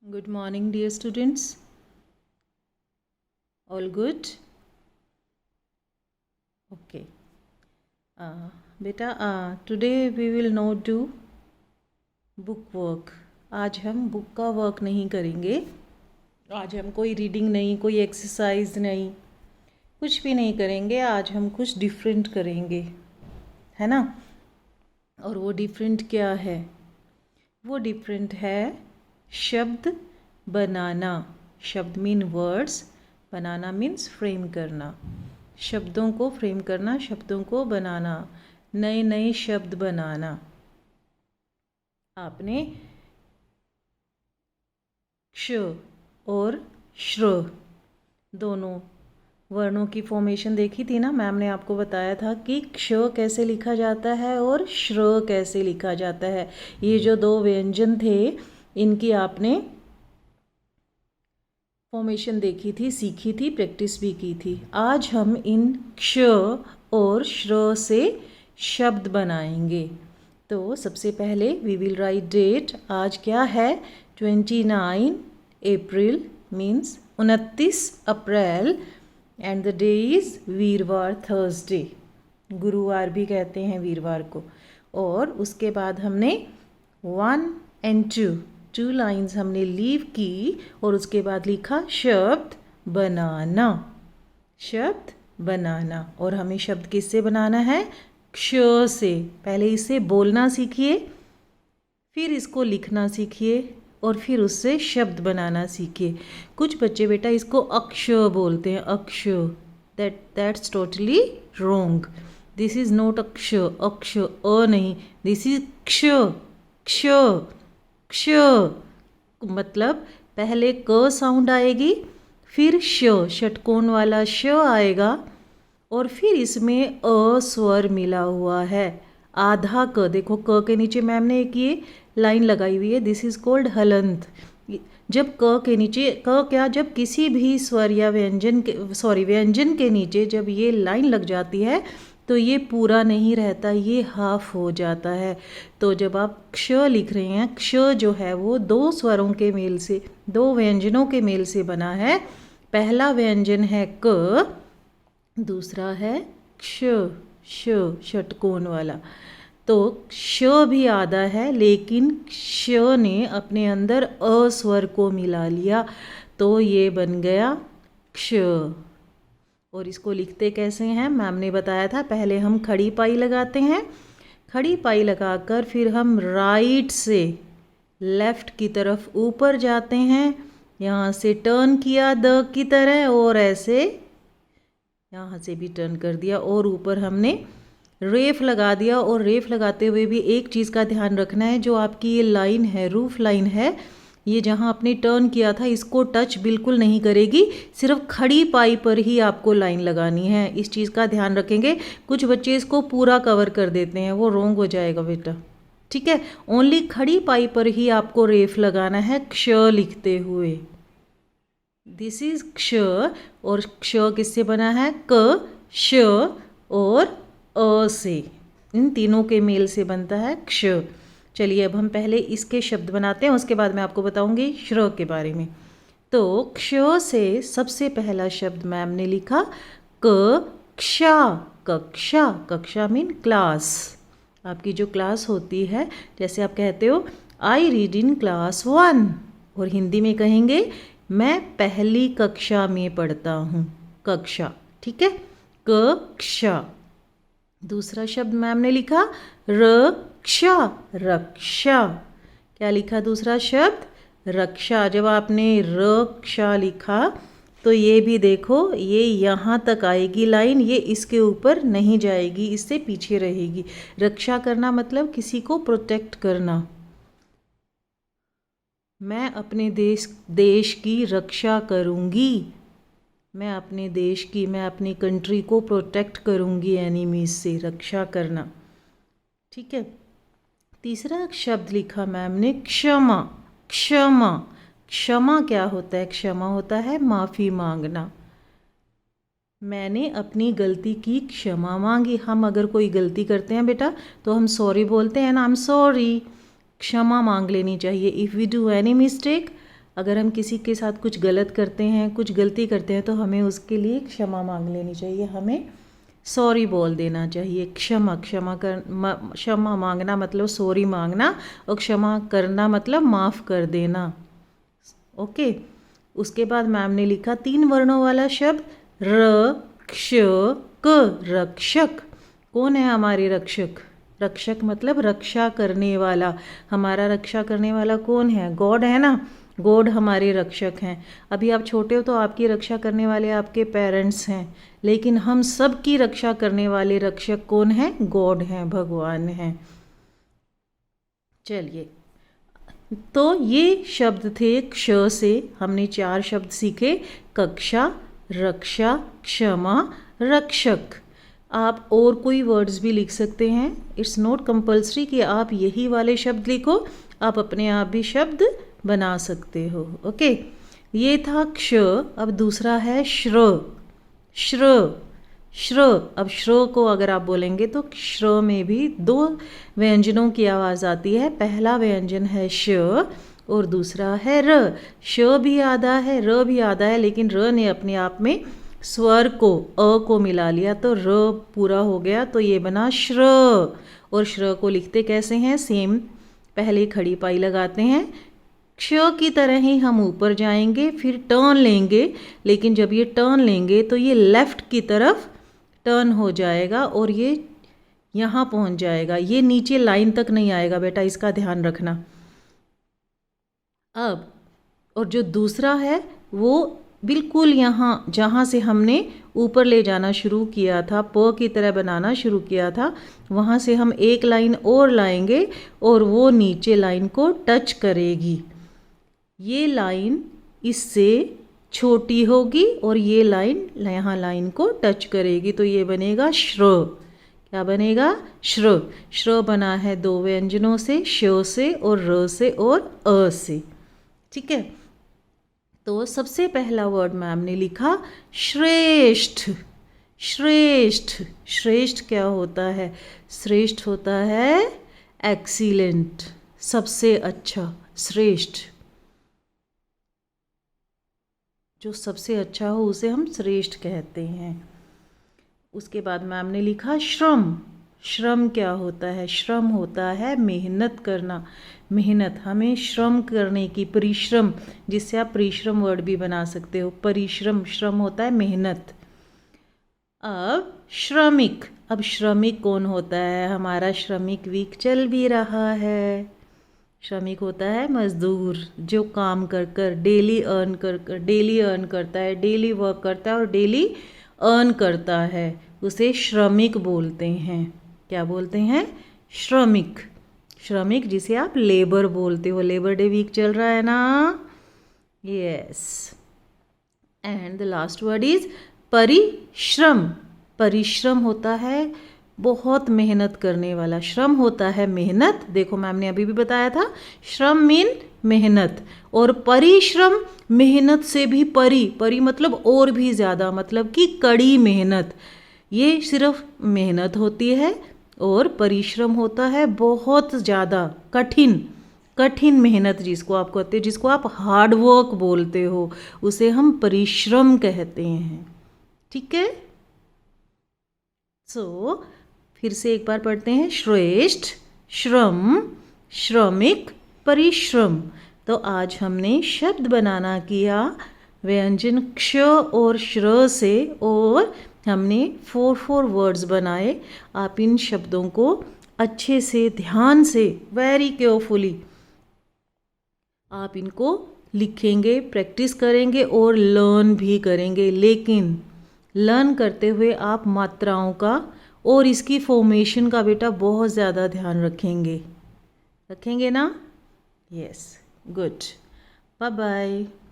Good morning, dear students. All good? Okay. Today we will not do book work. आज हम book का work नहीं करेंगे. आज हम कोई रीडिंग नहीं, कोई एक्सरसाइज नहीं, कुछ भी नहीं करेंगे. आज हम कुछ डिफरेंट करेंगे, है ना. और वो डिफरेंट क्या है? वो डिफरेंट है शब्द बनाना. शब्द मीन वर्ड्स, बनाना मीन्स फ्रेम करना. शब्दों को फ्रेम करना, शब्दों को बनाना, नए नए शब्द बनाना. आपने क्ष और श्र दोनों वर्णों की फॉर्मेशन देखी थी ना. मैम ने आपको बताया था कि क्ष कैसे लिखा जाता है और श्र कैसे लिखा जाता है. ये जो दो व्यंजन थे इनकी आपने फॉर्मेशन देखी थी, सीखी थी, प्रैक्टिस भी की थी. आज हम इन क्ष और श्र से शब्द बनाएंगे. तो सबसे पहले वी विल राइट डेट. आज क्या है? 29 April means 29 April. And the day is Veervar, Thursday. गुरुवार भी कहते हैं वीरवार को. और उसके बाद हमने 1 and 2 लाइंस हमने लीव की और उसके बाद लिखा शब्द बनाना. शब्द बनाना. और हमें शब्द किससे बनाना है? क्ष से. पहले इसे बोलना सीखिए, फिर इसको लिखना सीखिए और फिर उससे शब्द बनाना सीखिए. कुछ बच्चे बेटा इसको अक्ष बोलते हैं, अक्ष. That's totally wrong. This is not अक्ष. अक्ष अ नहीं, दिस इज क्ष. क्ष क्ष मतलब पहले क साउंड आएगी, फिर श, षटकोण वाला श आएगा और फिर इसमें अ स्वर मिला हुआ है. आधा क. देखो क के नीचे मैम ने एक ये लाइन लगाई हुई है. This is called halant. जब क के नीचे क क्या, जब किसी भी स्वर या व्यंजन के नीचे जब ये लाइन लग जाती है तो ये पूरा नहीं रहता, ये हाफ हो जाता है. तो जब आप क्ष लिख रहे हैं, क्ष जो है वो दो स्वरों के मेल से, दो व्यंजनों के मेल से बना है. पहला व्यंजन है क, दूसरा है क्ष, श, षटकोण वाला. तो श भी आधा है लेकिन श ने अपने अंदर अ स्वर को मिला लिया तो ये बन गया क्ष. और इसको लिखते कैसे हैं मैम ने बताया था. पहले हम खड़ी पाई लगाते हैं. खड़ी पाई लगाकर फिर हम राइट से लेफ़्ट की तरफ ऊपर जाते हैं. यहाँ से टर्न किया द की तरह और ऐसे यहाँ से भी टर्न कर दिया और ऊपर हमने रेफ लगा दिया. और रेफ लगाते हुए भी एक चीज़ का ध्यान रखना है, जो आपकी ये लाइन है, रूफ लाइन है, ये जहाँ आपने टर्न किया था इसको टच बिल्कुल नहीं करेगी. सिर्फ खड़ी पाई पर ही आपको लाइन लगानी है. इस चीज़ का ध्यान रखेंगे. कुछ बच्चे इसको पूरा कवर कर देते हैं, वो रॉन्ग हो जाएगा बेटा. ठीक है, ओनली खड़ी पाई पर ही आपको रेफ लगाना है क्ष लिखते हुए. दिस इज क्ष. और क्ष किससे बना है? क, श और अ से. इन तीनों के मेल से बनता है क्ष. चलिए अब हम पहले इसके शब्द बनाते हैं, उसके बाद मैं आपको बताऊंगी श्र के बारे में. तो क्ष से सबसे पहला शब्द मैम ने लिखा कक्षा. कक्षा. कक्षा मीन क्लास. आपकी जो क्लास होती है, जैसे आप कहते हो आई रीड इन क्लास 1 और हिंदी में कहेंगे मैं पहली कक्षा में पढ़ता हूँ. कक्षा. ठीक है, कक्षा. दूसरा शब्द मैम ने लिखा रक्षा. रक्षा. क्या लिखा दूसरा शब्द? रक्षा. जब आपने रक्षा लिखा तो ये भी देखो, ये यहाँ तक आएगी लाइन, ये इसके ऊपर नहीं जाएगी, इससे पीछे रहेगी. रक्षा करना मतलब किसी को प्रोटेक्ट करना. मैं अपने देश की रक्षा करूँगी. मैं अपने देश की, मैं अपनी कंट्री को प्रोटेक्ट करूँगी एनिमीज से. रक्षा करना. ठीक है. तीसरा शब्द लिखा मैम ने क्षमा. क्षमा. क्षमा क्या होता है? क्षमा होता है माफ़ी मांगना. मैंने अपनी गलती की क्षमा मांगी. हम अगर कोई गलती करते हैं बेटा तो हम सॉरी बोलते हैं ना, आई एम सॉरी. क्षमा मांग लेनी चाहिए. If we do any mistake अगर हम किसी के साथ कुछ गलत करते हैं, कुछ गलती करते हैं, तो हमें उसके लिए क्षमा मांग लेनी चाहिए, हमें सॉरी बोल देना चाहिए। क्षमा मांगना मतलब सॉरी मांगना, और क्षमा करना मतलब माफ़ कर देना। ओके। उसके बाद मैम ने लिखा 3 वर्णों वाला शब्द रक्षक, रक्षक। कौन है हमारे रक्षक? रक्षक मतलब रक्षा करने वाला। हमारा रक्षा करने वाला कौन है? गॉड है ना। गॉड हमारे रक्षक हैं। अभी आप छोटे हो तो आपकी रक्षा करने वाले आपके पेरेंट्स हैं, लेकिन हम सब की रक्षा करने वाले रक्षक कौन है? गॉड हैं, भगवान हैं। चलिए, तो ये शब्द थे क्ष से। हमने 4 शब्द सीखे, कक्षा, रक्षा, क्षमा, रक्षक। आप और कोई वर्ड्स भी लिख सकते हैं। इट्स नॉट कंपल्सरी कि आप यही वाले शब्द लिखो, आप अपने आप भी शब्द बना सकते हो। ओके, ये था क्ष। अब दूसरा है श्र। श्र, श्र। अब श्र को अगर आप बोलेंगे तो श्र में भी 2 व्यंजनों की आवाज़ आती है। पहला व्यंजन है श और दूसरा है र। श भी आधा है, र भी आधा है, लेकिन र ने अपने आप में स्वर को, अ को मिला लिया, तो र पूरा हो गया, तो ये बना श्र। और श्र को लिखते कैसे हैं? सेम, पहले खड़ी पाई लगाते हैं, क्ष की तरह ही हम ऊपर जाएंगे, फिर टर्न लेंगे, लेकिन जब ये टर्न लेंगे तो ये लेफ़्ट की तरफ टर्न हो जाएगा और ये यहाँ पहुँच जाएगा। ये नीचे लाइन तक नहीं आएगा बेटा, इसका ध्यान रखना। अब और जो दूसरा है वो बिल्कुल यहाँ जहाँ से हमने ऊपर ले जाना शुरू किया था, प की तरह बनाना शुरू किया था, वहाँ से हम एक लाइन और लाएंगे और वो नीचे लाइन को टच करेगी। ये लाइन इससे छोटी होगी और ये लाइन यहाँ लाइन को टच करेगी, तो ये बनेगा श्र। क्या बनेगा? श्र। श्र बना है 2 व्यंजनों से, श से और र से और अ से। ठीक है, तो सबसे पहला वर्ड मैम ने लिखा श्रेष्ठ। श्रेष्ठ, श्रेष्ठ क्या होता है? श्रेष्ठ होता है एक्सीलेंट, सबसे अच्छा, श्रेष्ठ। जो सबसे अच्छा हो उसे हम श्रेष्ठ कहते हैं। उसके बाद मैम ने लिखा श्रम। श्रम क्या होता है? श्रम होता है मेहनत करना। मेहनत, हमें श्रम करने की, परिश्रम, जिससे आप परिश्रम वर्ड भी बना सकते हो, परिश्रम। श्रम होता है मेहनत। अब श्रमिक। अब श्रमिक कौन होता है? हमारा श्रमिक वीक चल भी रहा है। श्रमिक होता है मजदूर, जो काम कर कर डेली अर्न करता है, डेली वर्क करता है और डेली अर्न करता है, उसे श्रमिक बोलते हैं। क्या बोलते हैं? श्रमिक। श्रमिक जिसे आप लेबर बोलते हो। लेबर डे वीक चल रहा है ना? Yes. And the last word is परिश्रम। परिश्रम होता है बहुत मेहनत करने वाला। श्रम होता है मेहनत, देखो मैम ने अभी भी बताया था, श्रम मीन मेहनत, और परिश्रम मेहनत से भी परी, परी मतलब और भी ज़्यादा, मतलब कि कड़ी मेहनत। ये सिर्फ मेहनत होती है और परिश्रम होता है बहुत ज़्यादा कठिन, कठिन मेहनत जिसको आप कहते हैं, जिसको आप हार्ड वर्क बोलते हो, उसे हम परिश्रम कहते हैं। ठीक है, सो फिर से एक बार पढ़ते हैं, श्रेष्ठ, श्रम, श्रमिक, परिश्रम। तो आज हमने शब्द बनाना किया व्यंजन क्ष और श्र से, और हमने 4 वर्ड्स बनाए। आप इन शब्दों को अच्छे से, ध्यान से, वेरी केयरफुली आप इनको लिखेंगे, प्रैक्टिस करेंगे और लर्न भी करेंगे। लेकिन लर्न करते हुए आप मात्राओं का और इसकी फॉर्मेशन का बेटा बहुत ज़्यादा ध्यान रखेंगे ना? Yes, good, bye bye.